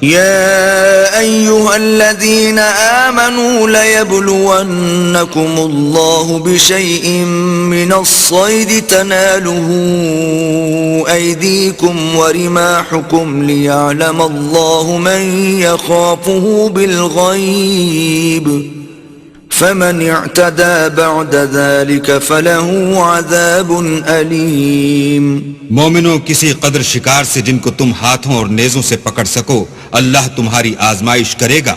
يا أيها الذين آمنوا ليبلونكم الله بشيء من الصيد تناله أيديكم ورماحكم ليعلم الله من يخافه بالغيب فمن اعتدى بعد ذلك فله عذاب أليم۔ مومنوں، کسی قدر شکار سے جن کو تم ہاتھوں اور نیزوں سے پکڑ سکو اللہ تمہاری آزمائش کرے گا،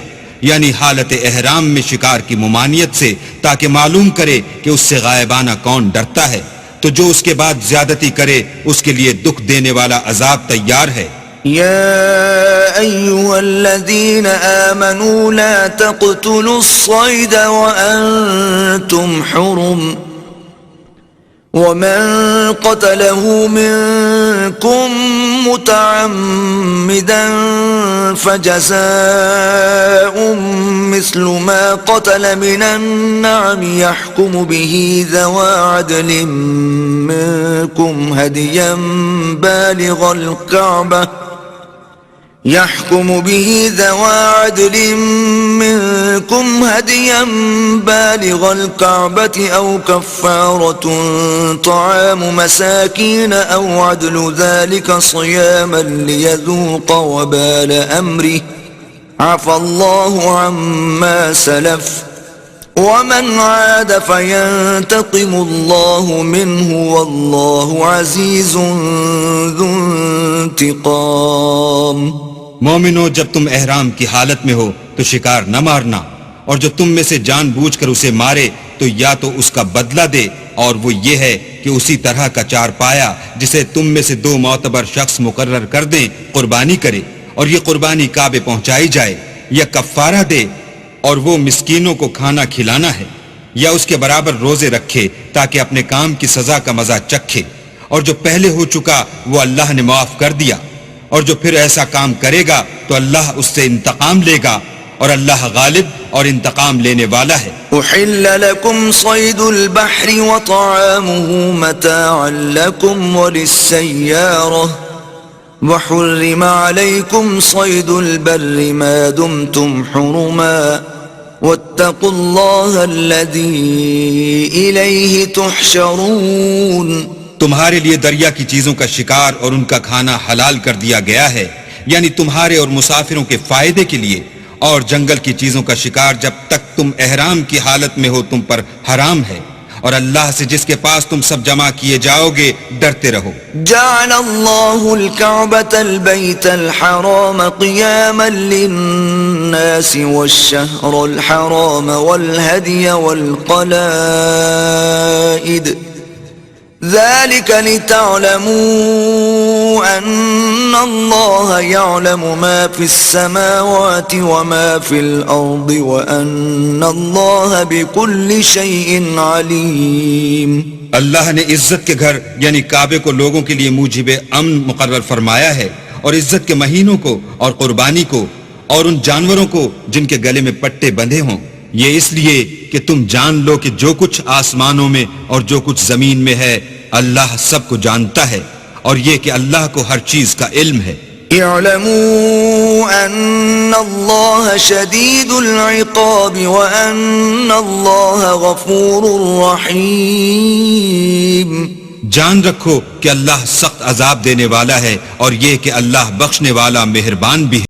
یعنی حالت احرام میں شکار کی ممانعت سے، تاکہ معلوم کرے کہ اس سے غائبانہ کون ڈرتا ہے، تو جو اس کے بعد زیادتی کرے اس کے لیے دکھ دینے والا عذاب تیار ہے۔ يا أيها الذين آمنوا لا تقتلوا الصيد وأنتم حرم ومن قتله منكم متعمدا فجزاء مثل ما قتل من النعم يحكم به ذوى عدل منكم هديا بالغ الكعبة أو كفارة طعام مساكين أو عدل ذلك صياما ليذوق وبال أمره عفى الله عما سلف ومن عاد فينتقم الله منه والله عزيز ذو انتقام۔ مومنو، جب تم احرام کی حالت میں ہو تو شکار نہ مارنا، اور جو تم میں سے جان بوجھ کر اسے مارے تو یا تو اس کا بدلہ دے، اور وہ یہ ہے کہ اسی طرح کا چار پایا جسے تم میں سے 2 معتبر شخص مقرر کر دیں قربانی کرے، اور یہ قربانی کعبے پہنچائی جائے، یا کفارہ دے اور وہ مسکینوں کو کھانا کھلانا ہے، یا اس کے برابر روزے رکھے تاکہ اپنے کام کی سزا کا مزہ چکھے، اور جو پہلے ہو چکا وہ اللہ نے معاف کر دیا، اور جو پھر ایسا کام کرے گا تو اللہ اس سے انتقام لے گا، اور اللہ غالب اور انتقام لینے والا ہے۔ احل لكم صيد البحر وطعامه متاعا لكم وللسيارة وحرم عليكم صيد البر ما دمتم حرما واتقوا الله الذي إليه تحشرون۔ تمہارے لیے دریا کی چیزوں کا شکار اور ان کا کھانا حلال کر دیا گیا ہے، یعنی تمہارے اور مسافروں کے فائدے کے لیے، اور جنگل کی چیزوں کا شکار جب تک تم احرام کی حالت میں ہو تم پر حرام ہے، اور اللہ سے جس کے پاس تم سب جمع کیے جاؤ گے ڈرتے رہو۔ جعل اللہ الكعبة البيت الحرام قياما للناس والشهر الحرام والهدي والقلائد ذلك لتعلموا أن الله يعلم ما في السماوات وما في الأرض وأن الله بكل شيء عليم۔ اللہ نے عزت کے گھر یعنی کعبے کو لوگوں کے لیے موجب امن مقرر فرمایا ہے، اور عزت کے مہینوں کو اور قربانی کو اور ان جانوروں کو جن کے گلے میں پٹے بندھے ہوں، یہ اس لیے کہ تم جان لو کہ جو کچھ آسمانوں میں اور جو کچھ زمین میں ہے اللہ سب کو جانتا ہے، اور یہ کہ اللہ کو ہر چیز کا علم ہے۔ اعلموا ان اللہ شدید العقاب وان اللہ غفور رحیم۔ جان رکھو کہ اللہ سخت عذاب دینے والا ہے، اور یہ کہ اللہ بخشنے والا مہربان بھی ہے۔